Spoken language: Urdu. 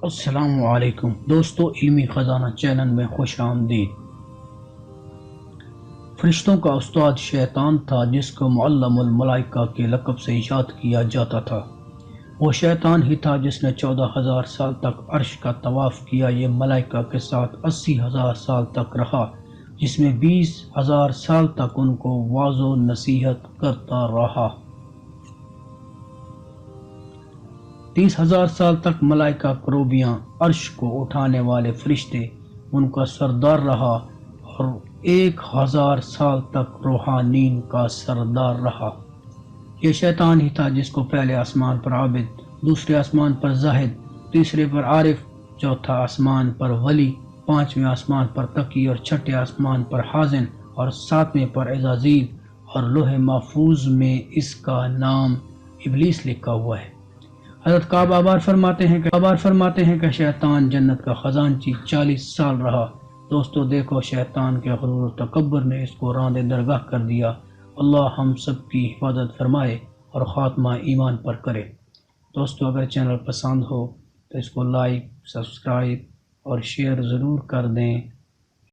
السلام علیکم دوستو، علمی خزانہ چینل میں خوش آمدید۔ فرشتوں کا استاد شیطان تھا، جس کو معلم الملائکہ کے لقب سے یاد کیا جاتا تھا۔ وہ شیطان ہی تھا جس نے 14,000 سال تک عرش کا طواف کیا۔ یہ ملائکہ کے ساتھ 80,000 سال تک رہا، جس میں 20,000 سال تک ان کو واعظ و نصیحت کرتا رہا۔ 30,000 سال تک ملائکہ کروبیاں، عرش کو اٹھانے والے فرشتے، ان کا سردار رہا، اور 1,000 سال تک روحانین کا سردار رہا۔ یہ شیطان ہی تھا جس کو پہلے آسمان پر عابد، دوسرے آسمان پر زاہد، تیسرے پر عارف، چوتھا آسمان پر ولی، پانچویں آسمان پر تقی، اور چھٹے آسمان پر حازن، اور ساتویں پر عزازیل، اور لوح محفوظ میں اس کا نام ابلیس لکھا ہوا ہے۔ حضرت کعب آبار فرماتے ہیں کہ شیطان جنت کا خزانچی 40 سال رہا۔ دوستو دیکھو، شیطان کے غرور و تکبر نے اس کو راندِ درگاہ کر دیا۔ اللہ ہم سب کی حفاظت فرمائے اور خاتمہ ایمان پر کرے۔ دوستو اگر چینل پسند ہو تو اس کو لائک، سبسکرائب اور شیئر ضرور کر دیں۔